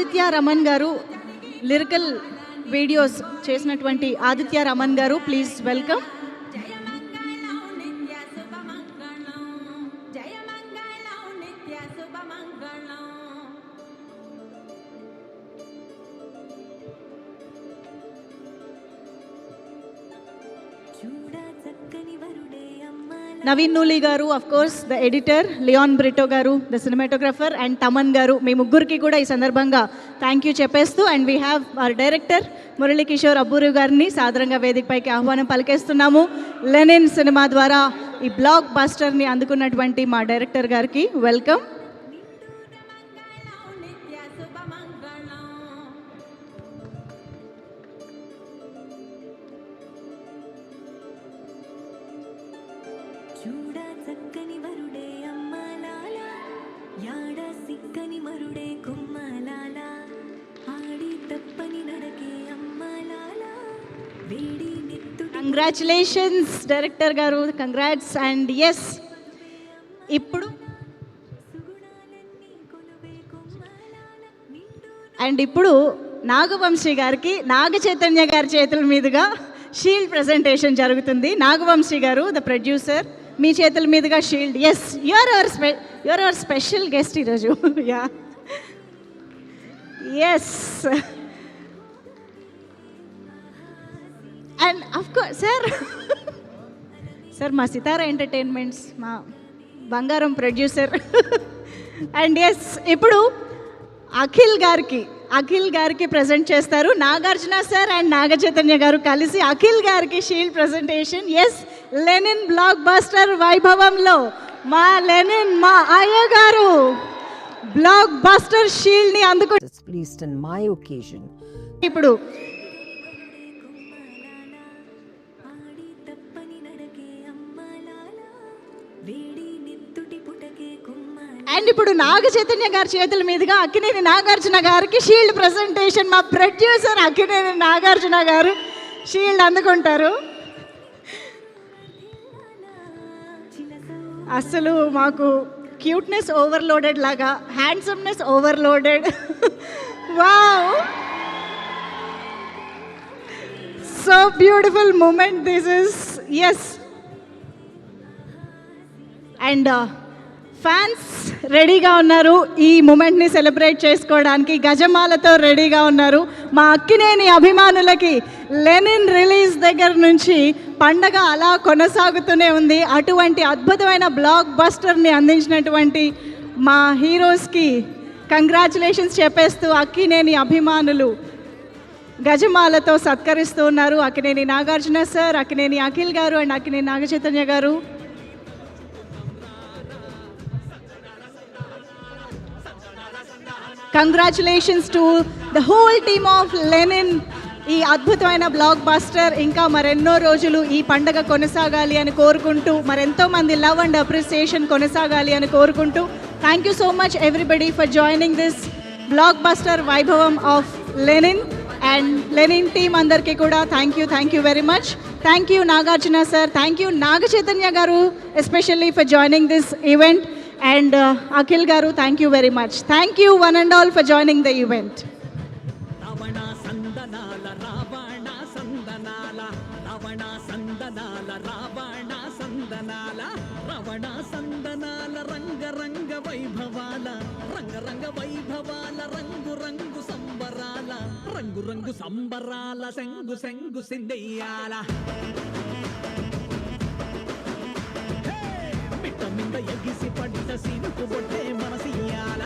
ఆదిత్య రమన్ గారు lyrical videos చేసినటువంటి ఆదిత్య రమన్ గారు, ప్లీజ్ వెల్కమ్. నవీన్ నూలి గారు, of course the editor, Leon Britto గారు ద సినిమాటోగ్రఫర్, అండ్ తమన్ గారు, మీ ముగ్గురికి కూడా ఈ సందర్భంగా థ్యాంక్ యూ చెప్పేస్తూ, and we have our director Murali Kishore Abburu గారిని సాదరంగా వేదికపైకి ఆహ్వానం పలికేస్తున్నాము. లెనిన్ సినిమా ద్వారా ఈ బ్లాక్ బస్టర్ని అందుకున్నటువంటి మా డైరెక్టర్ గారికి వెల్కమ్. చూడా చక్కని వరుడే అమ్మలాల, యాడ సిక్కని మరుడే కొమ్మలాల, ఆడి తప్పని నడకే అమ్మలాల, వేడి నెత్తు. కంగ్రాచులేషన్స్ డైరెక్టర్ గారు, కంగ్రాట్స్. అండ్ ఎస్, ఇప్పుడు నాగవంశీ గారికి నాగ చైతన్య గారి చేతుల మీదుగా షీల్డ్ ప్రెజెంటేషన్ జరుగుతుంది. నాగవంశీ గారు ద ప్రొడ్యూసర్, మీ చేతుల మీదుగా shield. Yes, you're our special guest ఈరోజు. Yeah, yes. And of course sir మా సితారా ఎంటర్టైన్మెంట్స్, మా బంగారం ప్రొడ్యూసర్. అండ్ ఎస్, ఇప్పుడు అఖిల్ గారికి ప్రజెంట్ చేస్తారు. నాగార్జున సార్ అండ్ నాగ చైతన్య గారు కలిసి అఖిల్ గారికి shield presentation. Yes, Lenin blockbuster వైభవంలో మా లెనిన్, మా అయ్య గారు బ్లాక్ బస్టర్ షీల్డ్ ని అందుకు ఇప్పుడు అండ్ ఇప్పుడు నాగ చైతన్య గారి చేతుల మీదుగా అక్కినేని నాగార్జున గారికి షీల్డ్ ప్రెజెంటేషన్. మా ప్రొడ్యూసర్ అక్కినేని నాగార్జున గారు షీల్డ్ అందుకుంటారు. అసలు మాకు క్యూట్నెస్ ఓవర్లోడెడ్ లాగా, handsomeness overloaded. Wow, so beautiful moment this is. Yes, and fans రెడీగా ఉన్నారు ఈ మూమెంట్ని సెలబ్రేట్ చేసుకోవడానికి, గజమాలతో రెడీగా ఉన్నారు. మా అక్కినేని అభిమానులకి లెనిన్ రిలీజ్ దగ్గర నుంచి పండగ అలా కొనసాగుతూనే ఉంది. అటువంటి అద్భుతమైన బ్లాక్ బస్టర్ని అందించినటువంటి మా హీరోస్కి కంగ్రాచులేషన్స్ చెప్పేస్తూ అక్కినేని అభిమానులు గజమాలతో సత్కరిస్తూ ఉన్నారు. అక్కినేని నాగార్జున సార్, అక్కినేని అఖిల్ గారు అండ్ అక్కినేని నాగ చైతన్య గారు. Congratulations to the whole team of Lenin. ఈ అద్భుతమైన బ్లాక్ బస్టర్ ఇంకా మరెన్నో రోజులు ఈ పండగ కొనసాగాలి అని కోరుకుంటూ, మరెంతో మంది లవ్ అండ్ అప్రిసియేషన్ కొనసాగాలి అని కోరుకుంటూ, thank you so much everybody for joining this blockbuster వైభవం of Lenin. And Lenin team అందరికీ కూడా thank you very much. Thank you Nagarjuna sir, thank you Naga Chaitanya గారు especially for joining this event. And Akhil garu, thank you very much. Thank you one and all for joining the event. Ravana sandanala ravana sandanala ravana sandanala ravana sandanala ravana sandanala ranga ranga vaibhavala ranga ranga vaibhavala rangu rangu sambarala sengu sengu sindeyala మిట్ట ఎగిసి పడ్డ సినుకు బొట్టే మనసియాల.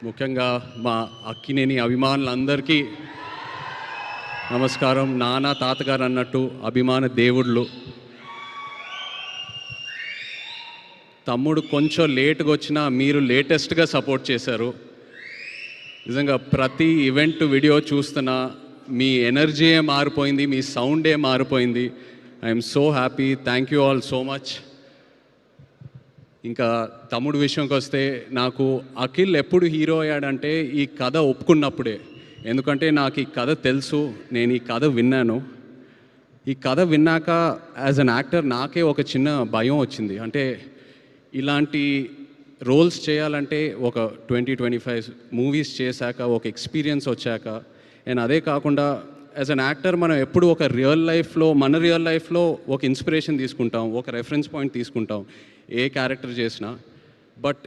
ముఖ్యంగా మా అక్కినేని అభిమానులందరికీ నమస్కారం. నాన్న తాతగారు అన్నట్టు అభిమాన దేవుళ్ళు. తమ్ముడు కొంచెం లేట్గా వచ్చినా మీరు లేటెస్ట్గా సపోర్ట్ చేశారు. నిజంగా ప్రతి ఈవెంట్ వీడియో చూస్తున్నా మీ ఎనర్జీయే మారిపోయింది, మీ సౌండే మారిపోయింది. I'm so happy. Thank you all so much. ఇంకా తమ్ముడు విషయంకి వస్తే నాకు అఖిల్ ఎప్పుడు హీరో అయ్యాడంటే ఈ కథ ఒప్పుకున్నప్పుడే. ఎందుకంటే నాకు ఈ కథ తెలుసు, నేను ఈ కథ విన్నాను. ఈ కథ విన్నాక యాజ్ అన్ యాక్టర్ నాకే ఒక చిన్న భయం వచ్చింది. అంటే ఇలాంటి రోల్స్ చేయాలంటే ఒక 20-25 మూవీస్ చేశాక ఒక ఎక్స్పీరియన్స్ వచ్చాక, అండ్ అదే కాకుండా యాజ్ అన్ యాక్టర్ మనం ఎప్పుడు ఒక మన రియల్ లైఫ్లో ఒక ఇన్స్పిరేషన్ తీసుకుంటాం, ఒక రెఫరెన్స్ పాయింట్ తీసుకుంటాం ఏ క్యారెక్టర్ చేసినా. బట్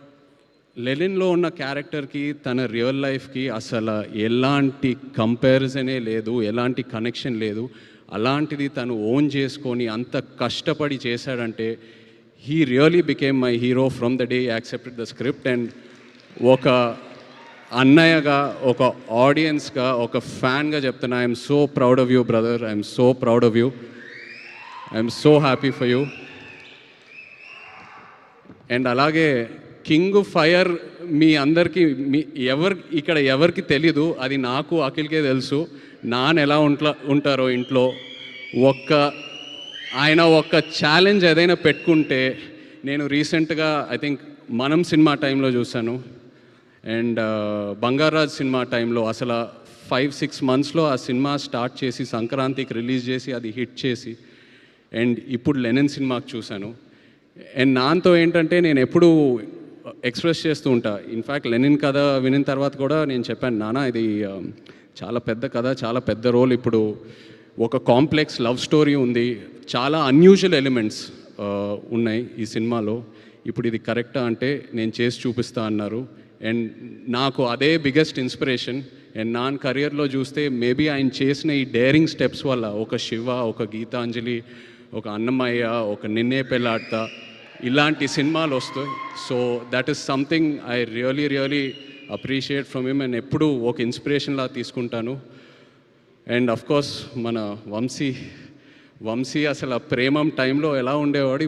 లెనిన్లో ఉన్న క్యారెక్టర్కి తన రియల్ లైఫ్కి అసలు ఎలాంటి కంపారిజనే లేదు, ఎలాంటి కనెక్షన్ లేదు. అలాంటిది తను ఓన్ చేసుకొని అంత కష్టపడి చేశాడంటే he really became my hero from the day he accepted the script. And ఒక అన్నయ్యగా, ఒక ఆడియన్స్గా, ఒక ఫ్యాన్గా చెప్తున్నా, I'm so proud of you brother, I'm so proud of you, I'm so happy for you. And అలాగే king fire మీ అందరికీ ఇక్కడ ఎవరికి తెలీదు, అది నాకు అఖిల్కే తెలుసు. నాన్న ఎలా ఉంటారో ఇంట్లో ఆయన ఒక ఛాలెంజ్ ఏదైనా పెట్టుకుంటే, నేను రీసెంట్గా ఐ థింక్ మనం సినిమా టైంలో చూశాను, అండ్ బంగారాజ్ సినిమా టైంలో అసలు 5-6 మంత్స్లో ఆ సినిమా స్టార్ట్ చేసి సంక్రాంతికి రిలీజ్ చేసి అది హిట్ చేసి, అండ్ ఇప్పుడు లెనిన్ సినిమాకి చూశాను. అండ్ నాన్నతో ఏంటంటే నేను ఎప్పుడూ ఎక్స్ప్రెస్ చేస్తూ ఉంటా. ఇన్ఫ్యాక్ట్ లెనిన్ కథ వినిన తర్వాత కూడా నేను చెప్పాను, నాన్న ఇది చాలా పెద్ద కథ, చాలా పెద్ద రోల్, ఇప్పుడు ఒక కాంప్లెక్స్ లవ్ స్టోరీ ఉంది, చాలా అన్యూజువల్ ఎలిమెంట్స్ ఉన్నాయి ఈ సినిమాలో, ఇప్పుడు ఇది కరెక్టా అంటే నేను చేసి చూపిస్తా అన్నారు. అండ్ నాకు అదే బిగ్గెస్ట్ ఇన్స్పిరేషన్. అండ్ నా కెరియర్లో చూస్తే మేబీ ఆయన చేసిన ఈ డేరింగ్ స్టెప్స్ వల్ల ఒక శివ, ఒక గీతాంజలి, ఒక అన్నమయ్య, ఒక నిన్నే పెళ్ళాడతా, ఇలాంటి సినిమాలు వస్తాయి. So that is something I really appreciate from him, and ఎప్పుడు ఒక ఇన్స్పిరేషన్లా తీసుకుంటాను. అండ్ అఫ్ కోర్స్ మన వంశీ అసలు ప్రేమం టైంలో ఎలా ఉండేవాడు,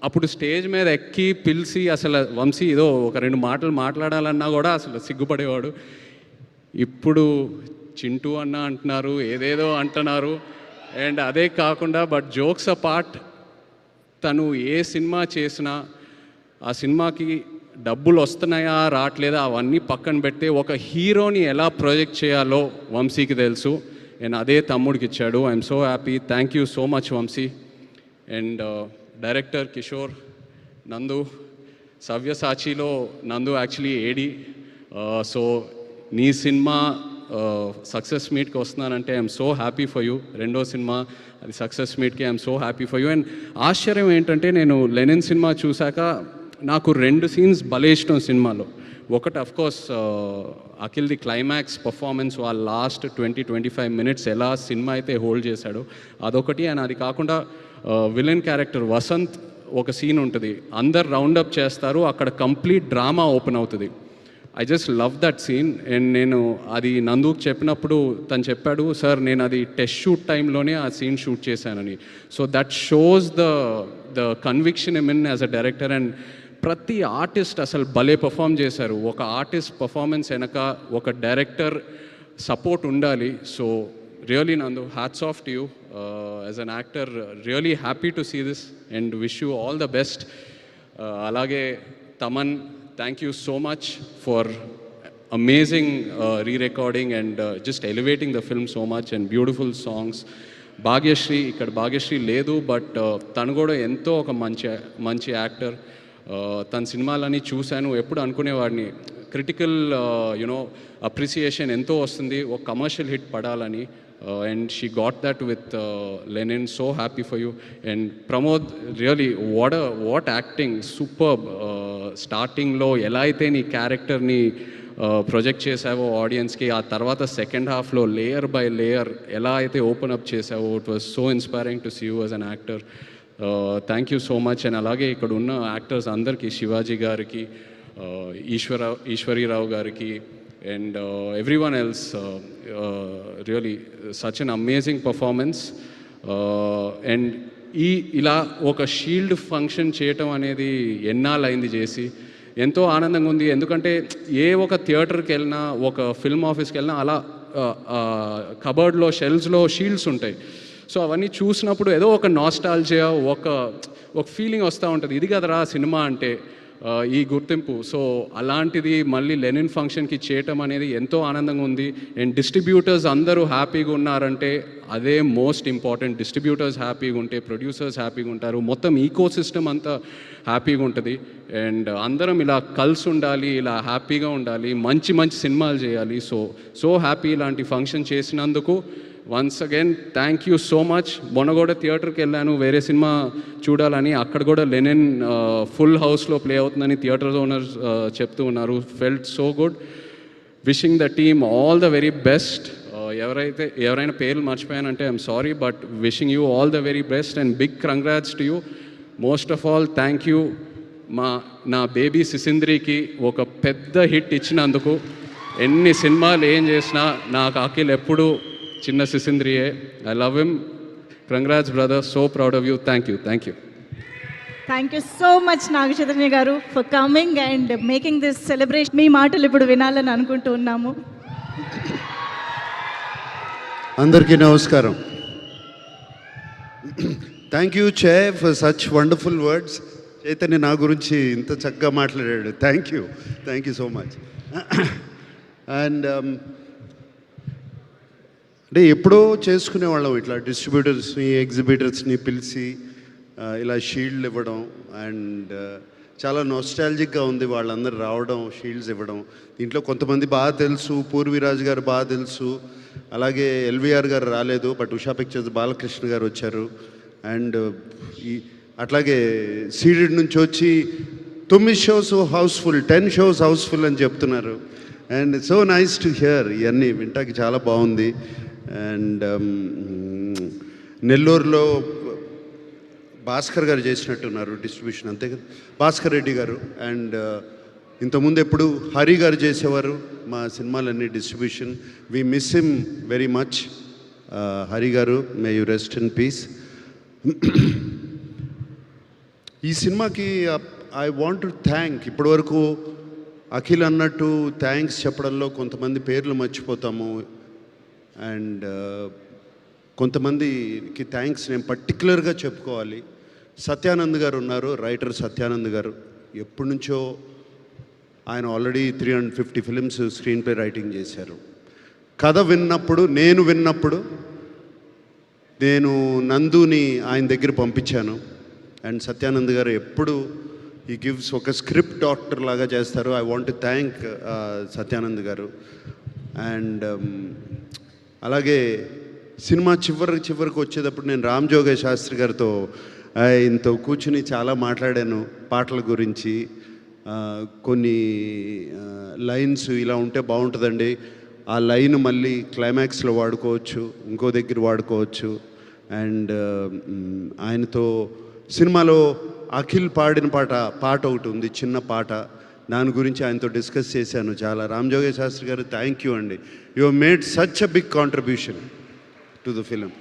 అప్పుడు స్టేజ్ మీద ఎక్కి పిలిచి అసలు వంశీ ఏదో ఒక 2 మాటలు మాట్లాడాలన్నా కూడా అసలు సిగ్గుపడేవాడు. ఇప్పుడు చింటూ అన్న అంటున్నారు, ఏదేదో అంటున్నారు. అండ్ అదే కాకుండా బట్ జోక్స్ అపార్ట్, తను ఏ సినిమా చేసినా ఆ సినిమాకి డబ్బులు వస్తున్నాయా రావట్లేదా అవన్నీ పక్కన పెడితే ఒక హీరోని ఎలా ప్రొజెక్ట్ చేయాలో వంశీకి తెలుసు, అండ్ అదే తమ్ముడికి ఇచ్చాడు. I'm so happy, thank you so much Vamsi. And director Kishore, Nandu, సవ్యసాచిలో నందు యాక్చువల్లీ ఏడి. సో నీ సినిమా సక్సెస్ మీట్కి వస్తున్నానంటే I'm so happy for you. రెండో సినిమా అది సక్సెస్ మీట్కి I'm so happy for you. And ఆశ్చర్యం ఏంటంటే నేను లెనిన్ సినిమా చూశాక నాకు 2 సీన్స్ భలే ఇష్టం సినిమాలో. ఒకటి అఫ్కోర్స్ అఖిల్ది క్లైమాక్స్ పర్ఫార్మెన్స్, వాళ్ళ లాస్ట్ 20-25 మినిట్స్ ఎలా సినిమా అయితే హోల్డ్ చేశాడో అదొకటి. అండ్ అది కాకుండా విలన్ క్యారెక్టర్ వసంత్ ఒక సీన్ ఉంటుంది, అందరు రౌండప్ చేస్తారు, అక్కడ కంప్లీట్ డ్రామా ఓపెన్ అవుతుంది. I just love that scene. And నేను అది నందుకు చెప్పినప్పుడు తను చెప్పాడు, సార్ నేను అది టెస్ట్ షూట్ టైంలోనే ఆ సీన్ షూట్ చేశానని. So that shows the conviction I mean as a director. And ప్రతి ఆర్టిస్ట్ అసలు భలే పర్ఫామ్ చేశారు. ఒక ఆర్టిస్ట్ పర్ఫార్మెన్స్ వెనక ఒక డైరెక్టర్ సపోర్ట్ ఉండాలి. So really Nandu, hats off to you as an actor. Really happy to see this and wish you all the best. అలాగే Thaman, thank you so much for amazing re-recording and just elevating the film so much and beautiful songs. Bhagyashree, ఇక్కడ భాగ్యశ్రీ లేదు but తను కూడా ఎంతో ఒక మంచి actor. తన సినిమాలని చూశాను, ఎప్పుడు అనుకునేవాడిని క్రిటికల్ అప్రిసియేషన్ ఎంతో వస్తుంది, ఒక కమర్షియల్ హిట్ పడాలని. And she got that with Lenin. So happy for you. And Pramod, really what acting, superb. Starting లో ఎలా అయితే నీ క్యారెక్టర్ని ప్రొజెక్ట్ చేసావో ఆడియన్స్కి, ఆ తర్వాత సెకండ్ హాఫ్లో లేయర్ బై లేయర్ ఎలా అయితే ఓపెన్ అప్ చేసావో, it was so inspiring to see you as an actor. Thank you so much. And అలాగే ఇక్కడ ఉన్న యాక్టర్స్ అందరికీ, శివాజీ గారికి, ఈశ్వరీరావు గారికి, and everyone else, really such an amazing performance. And ఇలా ఒక షీల్డ్ ఫంక్షన్ చేయటం అనేది ఎన్నాళ్ళైంది చేసి, ఎంతో ఆనందంగా ఉంది. ఎందుకంటే ఏ ఒక థియేటర్కి వెళ్ళినా, ఒక ఫిల్మ్ ఆఫీస్కి వెళ్ళినా అలా కబర్డ్లో షెల్ఫ్స్లో షీల్డ్స్ ఉంటాయి. సో అవన్నీ చూసినప్పుడు ఏదో ఒక నాస్టాల్జియా, ఒక ఫీలింగ్ వస్తూ ఉంటుంది, ఇది కదరా సినిమా అంటే, ఈ గుర్తింపు. సో అలాంటిది మళ్ళీ లెనిన్ ఫంక్షన్కి చేయటం అనేది ఎంతో ఆనందంగా ఉంది. అండ్ డిస్ట్రిబ్యూటర్స్ అందరూ హ్యాపీగా ఉన్నారంటే అదే మోస్ట్ ఇంపార్టెంట్. డిస్ట్రిబ్యూటర్స్ హ్యాపీగా ఉంటే ప్రొడ్యూసర్స్ హ్యాపీగా ఉంటారు, మొత్తం ఈకో సిస్టమ్ అంతా హ్యాపీగా ఉంటుంది. అండ్ అందరం ఇలా కలిసి ఉండాలి, ఇలా హ్యాపీగా ఉండాలి, మంచి మంచి సినిమాలు చేయాలి. సో హ్యాపీ ఇలాంటి ఫంక్షన్ చేసినందుకు. Once again thank you so much. మొన్న కూడా థియేటర్కి వెళ్ళాను వేరే సినిమా చూడాలని, అక్కడ కూడా లెనిన్ ఫుల్ హౌస్లో ప్లే అవుతుందని థియేటర్ ఓనర్స్ చెప్తూ ఉన్నారు. Felt so good. Wishing the team all the very best. ఎవరైనా పేర్లు మర్చిపోయానంటే I'm sorry, but wishing you all the very best and big congrats to you. Most of all thank you నా baby సిసింద్రికి ఒక పెద్ద hit ఇచ్చినందుకు. ఎన్ని సినిమాలు ఏం చేసినా నాకు అఖిల్ ఎప్పుడు చిన్న సిసింద్రియే. I love him. Congrats brother, so proud of you. Thank you. Thank you so much Nagachaitanya గారు for coming and making this celebration. మీ మాటలు ఇప్పుడు వినాలని అనుకుంటూ ఉన్నాము. అందరికీ నమస్కారం. Thank you Chay for such wonderful words. Chaitanya నా గురించి ఇంత చక్కగా మాట్లాడాడు. Thank you so much. And అంటే ఎప్పుడో చేసుకునేవాళ్ళం ఇట్లా డిస్ట్రిబ్యూటర్స్ని, ఎగ్జిబిటర్స్ని పిలిచి ఇలా షీల్డ్లు ఇవ్వడం. అండ్ చాలా నోస్టాలజిక్గా ఉంది వాళ్ళందరూ రావడం, షీల్డ్స్ ఇవ్వడం. దీంట్లో కొంతమంది బాగా తెలుసు, పూర్వీరాజు గారు బాగా తెలుసు, అలాగే ఎల్వీఆర్ గారు రాలేదు, బట్ ఉషా పిక్చర్స్ బాలకృష్ణ గారు వచ్చారు. అండ్ అట్లాగే సీడెడ్ నుంచి వచ్చి 9 షోస్ హౌస్ఫుల్, 10 షోస్ హౌస్ఫుల్ అని చెప్తున్నారు. And so nice to hear. ఇవన్నీ వింటాకి చాలా బాగుంది. అండ్ నెల్లూరులో భాస్కర్ గారు చేసినట్టున్నారు డిస్ట్రిబ్యూషన్, అంతే కదా, భాస్కర్ రెడ్డి గారు. అండ్ ఇంతకుముందు ఎప్పుడు హరి గారు చేసేవారు మా సినిమాలన్నీ distribution. We miss him very much. Hari గారు, may you rest in peace. ఈ సినిమాకి ఐ వాంట్ టు థ్యాంక్, ఇప్పటివరకు అఖిల్ అన్నట్టు థ్యాంక్స్ చెప్పడంలో కొంతమంది పేర్లు మర్చిపోతాము. అండ్ కొంతమందికి థ్యాంక్స్ నేను పర్టికులర్గా చెప్పుకోవాలి. సత్యానంద్ గారు ఉన్నారు, రైటర్ సత్యానంద్ గారు. ఎప్పటి నుంచో ఆయన already 350 films screen play writing చేశారు. కథ విన్నప్పుడు, నేను నందుని ఆయన దగ్గర పంపించాను. అండ్ సత్యానంద్ గారు ఎప్పుడు ఈ గివ్స్ ఒక స్క్రిప్ట్ డాక్టర్ లాగా చేస్తారు. I want to thank Satyanand గారు. అండ్ అలాగే సినిమా చివరికి వచ్చేటప్పుడు నేను రామ్ జోగయ్య శాస్త్రి గారితో ఆయనతో కూర్చుని చాలా మాట్లాడాను పాటల గురించి. కొన్ని లైన్స్ ఇలా ఉంటే బాగుంటుందండి, ఆ లైన్ మళ్ళీ క్లైమాక్స్లో వాడుకోవచ్చు, ఇంకో దగ్గర వాడుకోవచ్చు. అండ్ ఆయనతో సినిమాలో అఖిల్ పాడిన పాట ఒకటి ఉంది, చిన్న పాట, దాని గురించి ఆయనతో డిస్కస్ చేశాను చాలా. రామ్ జోగయ్య శాస్త్రి గారు, థ్యాంక్ యూ అండి. You have made such a big contribution to the film.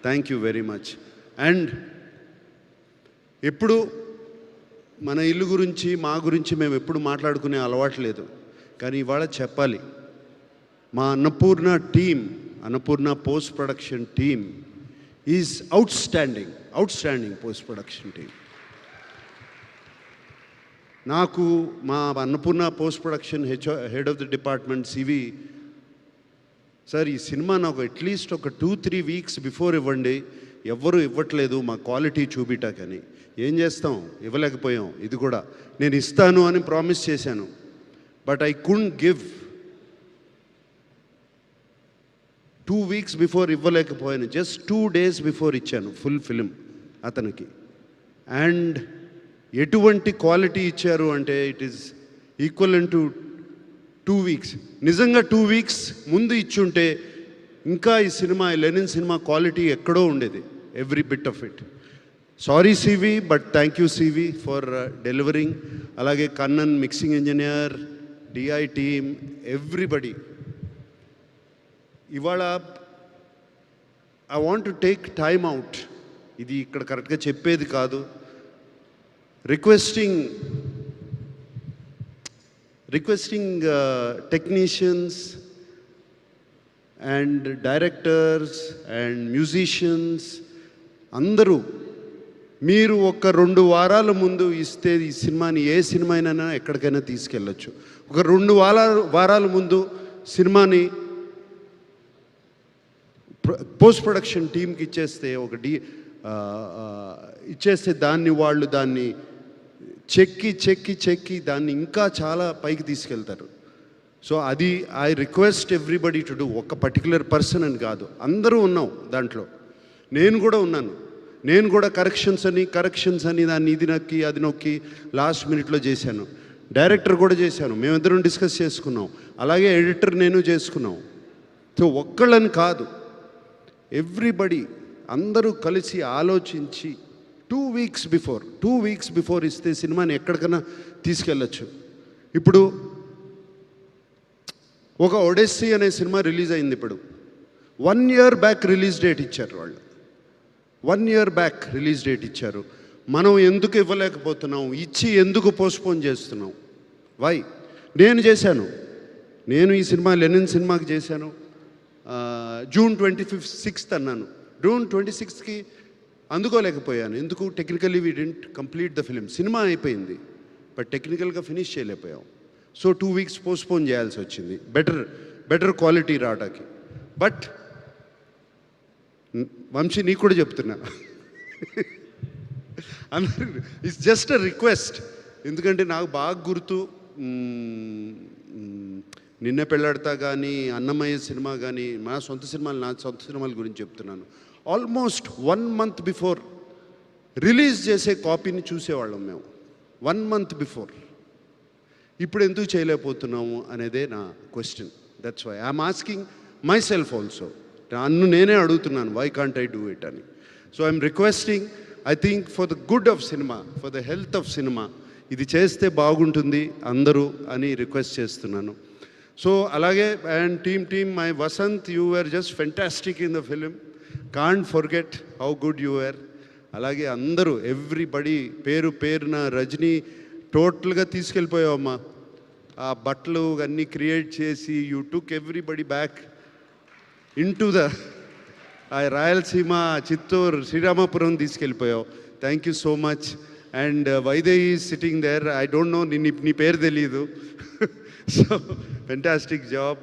Thank you very much. And ఎప్పుడు మన ఇల్లు గురించి, మా గురించి మేము ఎప్పుడు మాట్లాడుకునే అలవాటు లేదు, కానీ ఇవాళ చెప్పాలి. మా Annapurna post production team is outstanding post production team. నాకు మా Annapurna post production head of the department CV sir, ఈ సినిమా నాకు అట్లీస్ట్ ఒక 2-3 వీక్స్ బిఫోర్ ఇవ్వండి, ఎవ్వరూ ఇవ్వట్లేదు మా క్వాలిటీ చూపిటాకని. ఏం చేస్తాం, ఇవ్వలేకపోయాం. ఇది కూడా నేను ఇస్తాను అని ప్రామిస్ చేశాను, but I couldn't give. 2 weeks before ఇవ్వలేకపోయాను, జస్ట్ 2 డేస్ బిఫోర్ ఇచ్చాను ఫుల్ ఫిలిం అతనికి. అండ్ ఎటువంటి క్వాలిటీ ఇచ్చారు అంటే it is equivalent to 2 weeks. నిజంగా 2 వీక్స్ ముందు ఇచ్చుంటే ఇంకా ఈ సినిమా, లెనిన్ సినిమా క్వాలిటీ ఎక్కడో ఉండేది, every bit of it. Sorry CV, but thank you CV for delivering. అలాగే Kannan mixing engineer, DI team, everybody. ఇవాళ I want to take time out, ఇది ఇక్కడ కరెక్ట్గా చెప్పేది కాదు, requesting technicians, and directors and musicians అందరూ మీరు ఒక 2 వారాల ముందు ఇస్తే ఈ సినిమాని ఏ సినిమా అయినా ఎక్కడికైనా తీసుకెళ్ళచ్చు. ఒక 2 వారాల ముందు సినిమాని పోస్ట్ ప్రొడక్షన్ టీంకి ఇచ్చేస్తే ఇచ్చేస్తే దాన్ని చెక్కి దాన్ని ఇంకా చాలా పైకి తీసుకెళ్తారు. సో అది I request everybody to do. ఒక పర్టికులర్ పర్సన్ అని కాదు, అందరూ ఉన్నాం దాంట్లో. నేను కూడా ఉన్నాను. నేను కూడా కరెక్షన్స్ అని దాన్ని ఇది నొక్కి అది నొక్కి లాస్ట్ మినిట్లో చేశాను. డైరెక్టర్ కూడా చేశాను, మేమిద్దరం డిస్కస్ చేసుకున్నాం. అలాగే ఎడిటర్ నేను చేసుకున్నాం. సో ఒక్కళ్ళని కాదు, ఎవ్రీబడి అందరూ కలిసి ఆలోచించి 2 వీక్స్ బిఫోర్ ఇస్తే సినిమాని ఎక్కడికైనా తీసుకెళ్ళచ్చు. ఇప్పుడు ఒక ఒడెస్సీ అనే సినిమా రిలీజ్ అయింది. ఇప్పుడు 1 year బ్యాక్ రిలీజ్ డేట్ ఇచ్చారు వాళ్ళు. 1 year బ్యాక్ రిలీజ్ డేట్ ఇచ్చారు. మనం ఎందుకు ఇవ్వలేకపోతున్నాం? ఇచ్చి ఎందుకు పోస్ట్పోన్ చేస్తున్నాం? వై? నేను చేశాను. నేను ఈ సినిమా లెనిన్ సినిమాకి చేశాను. June 26th అన్నాను. June 26th అందుకోలేకపోయాను. ఎందుకు? Technically we didn't complete the film. Cinema అయిపోయింది, బట్ టెక్నికల్గా ఫినిష్ చేయలేకపోయాం. సో 2 weeks పోస్ట్పోన్ చేయాల్సి వచ్చింది బెటర్ క్వాలిటీ రావడానికి. బట్ వంశీ నీకు కూడా చెప్తున్నా, అందరూ ఇట్స్ జస్ట్ అ రిక్వెస్ట్. ఎందుకంటే నాకు బాగా గుర్తు, నిన్న పెళ్ళాడతా కానీ, అన్నమయ్య సినిమా కానీ, నా సొంత సినిమాల గురించి చెప్తున్నాను. ఆల్మోస్ట్ 1 month బిఫోర్ రిలీజ్ చేసే కాపీని చూసేవాళ్ళం మేము, 1 month బిఫోర్. ఇప్పుడు ఎందుకు చేయలేకపోతున్నాము అనేదే నా question. That's why I'm asking myself also. నేనే అడుగుతున్నాను, why can't I do it అని. So I'm requesting, I think for the good of cinema, for the health of cinema, ఇది చేస్తే బాగుంటుంది అందరూ అని రిక్వెస్ట్ చేస్తున్నాను. సో అలాగే and team my Vasant, you were just fantastic in the film. Can't forget how good you were. అలాగే అందరూ everybody పేరున, రజనీ టోటల్గా తీసుకెళ్ళిపోయావమ్మా. ఆ బట్టలు అన్నీ క్రియేట్ చేసి you took everybody back into the Rayalaseema, Chittoor, Sriramapuram తీసుకెళ్ళిపోయావు. Thank you so much. And Vaidehi sitting there, I don't know, నీ పేరు తెలీదు. So fantastic job.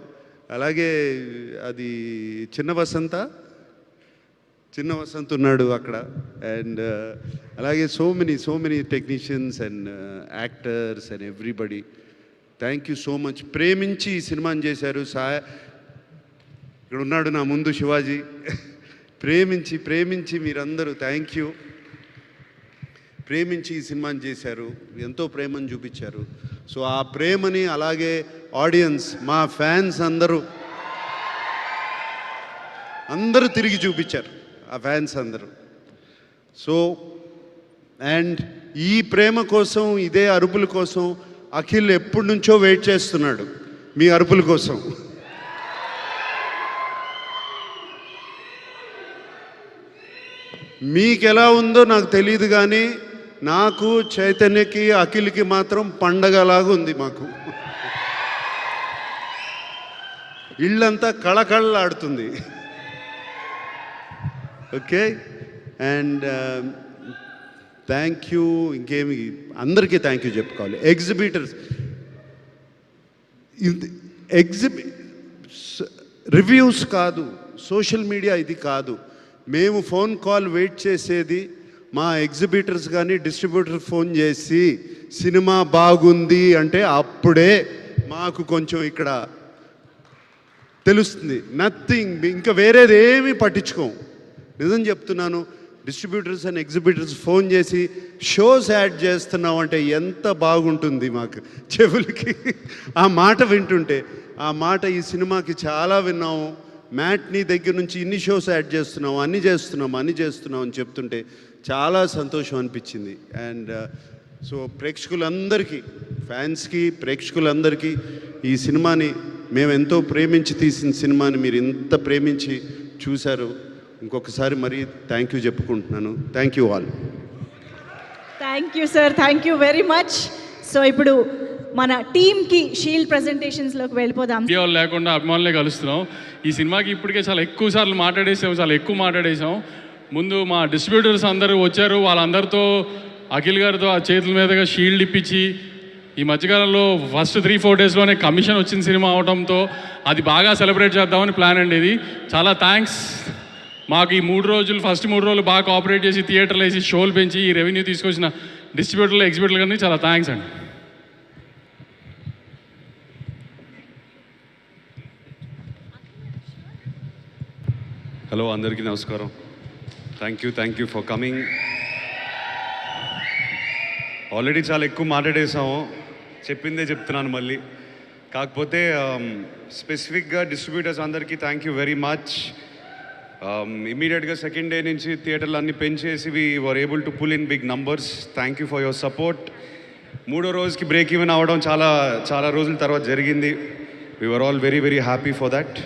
అలాగే అది చిన్న వసంత్ ఉన్నాడు అక్కడ. అండ్ అలాగే so many technicians and actors and everybody, thank you so much. ప్రేమించి ఈ సినిమాని చేశారు. ఇక్కడ ఉన్నాడు నా ముందు శివాజీ. ప్రేమించి మీరందరూ థ్యాంక్ యూ. ప్రేమించి ఈ సినిమాని చేశారు, ఎంతో ప్రేమను చూపించారు. సో ఆ ప్రేమని అలాగే ఆడియన్స్, మా ఫ్యాన్స్ అందరూ తిరిగి చూపించారు, ఆ ఫ్యాన్స్ అందరూ. సో అండ్ ఈ ప్రేమ కోసం, ఇదే అరుపుల కోసం అఖిల్ ఎప్పటి నుంచో వెయిట్ చేస్తున్నాడు, మీ అరుపుల కోసం. మీకు ఎలా ఉందో నాకు తెలియదు, కానీ నాకు, చైతన్యకి, అఖిల్కి మాత్రం పండగలాగా ఉంది. మాకు ఇళ్ళంతా కళకళలాడుతుంది. ఓకే. And thank you. ఇంకేమి అందరికీ థ్యాంక్ యూ చెప్పుకోవాలి. ఎగ్జిబిటర్స్, రివ్యూస్ కాదు, సోషల్ మీడియా ఇది కాదు. మేము ఫోన్ కాల్ వెయిట్ చేసేది మా ఎగ్జిబిటర్స్ కానీ డిస్ట్రిబ్యూటర్ ఫోన్ చేసి సినిమా బాగుంది అంటే అప్పుడే మాకు కొంచెం ఇక్కడ తెలుస్తుంది. నథింగ్, ఇంకా వేరేది ఏమీ పట్టించుకోం. నిజం చెప్తున్నాను. డిస్ట్రిబ్యూటర్స్ అండ్ ఎగ్జిబిటర్స్ ఫోన్ చేసి షోస్ యాడ్ చేస్తున్నాం అంటే ఎంత బాగుంటుంది మాకు చెవులకి. ఆ మాట వింటుంటే, ఆ మాట ఈ సినిమాకి చాలా విన్నాము. మ్యాట్నీ దగ్గర నుంచి ఇన్ని షోస్ యాడ్ చేస్తున్నాం, అన్ని చేస్తున్నాం అని చెప్తుంటే చాలా సంతోషం అనిపించింది. అండ్ సో ప్రేక్షకులందరికీ, ఫ్యాన్స్కి, ప్రేక్షకులందరికీ ఈ సినిమాని మేము ఎంతో ప్రేమించి తీసిన సినిమాని మీరు ఇంత ప్రేమించి చూశారు. ఇంకొకసారి మరీ థ్యాంక్ యూ చెప్పుకుంటున్నాను. Thank you all. Thank you sir, thank you very much. So ఇప్పుడు మన టీమ్కి షీల్డ్ ప్రజెంటేషన్స్లోకి వెళ్ళిపోదాం. ఇండియా వాళ్ళు లేకుండా అభిమానులే కలుస్తున్నాం. ఈ సినిమాకి ఇప్పటికే చాలా ఎక్కువ సార్లు మాట్లాడేసాం. ముందు మా డిస్ట్రిబ్యూటర్స్ అందరూ వచ్చారు, వాళ్ళందరితో అఖిల్ గారితో ఆ చేతుల మీదుగా షీల్డ్ ఇప్పించి, ఈ మధ్యకాలంలో ఫస్ట్ 3-4 డేస్లోనే కమిషన్ వచ్చిన సినిమా అవడంతో అది బాగా సెలబ్రేట్ చేద్దామని ప్లాన్ అండి. ఇది చాలా థ్యాంక్స్. మాకు ఈ ఫస్ట్ 3 రోజులు బాగా కోఆపరేట్ చేసి థియేటర్లు వేసి షోలు పెంచి ఈ రెవెన్యూ తీసుకొచ్చిన డిస్ట్రిబ్యూటర్లు ఎగ్జిబ్యూటర్లు కానీ చాలా థ్యాంక్స్ అండి. హలో, అందరికీ నమస్కారం. Thank you for coming. Already చాలా ఎక్కువ మాట్లాడేసాము, చెప్పిందే చెప్తున్నాను మళ్ళీ. కాకపోతే స్పెసిఫిక్గా డిస్ట్రిబ్యూటర్స్ అందరికీ థ్యాంక్ యూ వెరీ మచ్. ఇమీడియట్గా సెకండ్ డే నుంచి థియేటర్లు అన్నీ పెంచేసి we were able to pull in big numbers. Thank you for your support. 3వ రోజుకి బ్రేక్ ఈవెన్ అవ్వడం చాలా రోజుల తర్వాత జరిగింది. We were all very very happy for that.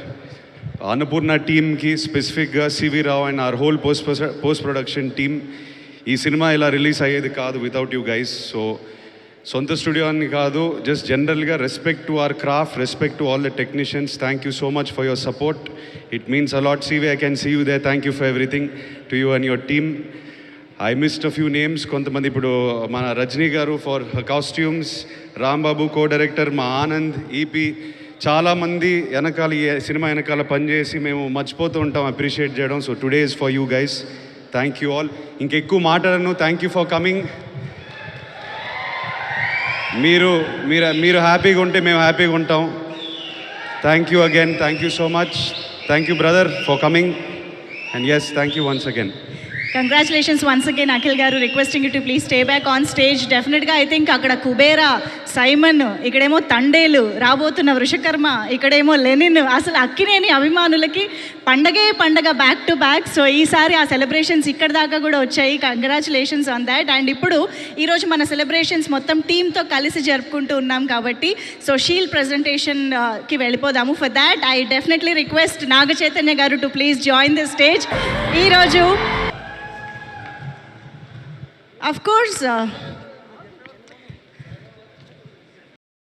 Annapurna టీమ్కి స్పెసిఫిక్గా CV Rao and our whole post production team, ఈ సినిమా ఇలా రిలీజ్ అయ్యేది కాదు వితౌట్ యూ గైస్. సో సొంత స్టూడియో అని కాదు, జస్ట్ జనరల్గా respect to our craft, respect to all the technicians. Thank you so much for your support. It means a lot. CV, I can see you there. Thank you for everything to you and your team. I missed a few names. కొంతమంది ఇప్పుడు మన Rajani garu for costumes, Rambabu co director, మా Anand, EP, చాలామంది వెనకాల ఈ cinema వెనకాల పనిచేసి మేము మర్చిపోతూ ఉంటాం అప్రిషియేట్ చేయడం. So today is for you guys. Thank you all. ఇంకెక్కువ మాట్లాడను. Thank you for coming. మీరు హ్యాపీగా ఉంటే మేము హ్యాపీగా ఉంటాం. Thank you again. Thank you so much. Thank you brother for coming. And yes, thank you once again. Congratulations once again Akhil garu. Requesting you to please stay back on stage. డెఫినెట్గా I think అక్కడ Kubera, Simon, ఇక్కడేమో తండేలు, రాబోతున్న వృషకర్మ, ఇక్కడేమో Lenin. అసలు అక్కినేని అభిమానులకి పండగే పండగ back to back. So ఈసారి ఆ సెలబ్రేషన్స్ ఇక్కడ దాకా కూడా వచ్చాయి. Congratulations on that. అండ్ ఇప్పుడు ఈరోజు మన సెలబ్రేషన్స్ మొత్తం టీంతో కలిసి జరుపుకుంటూ ఉన్నాం కాబట్టి సో షీల్డ్ ప్రజెంటేషన్కి వెళ్ళిపోదాము. For that I definitely request Naga Chaitanya garu to please join the stage. ఈరోజు of course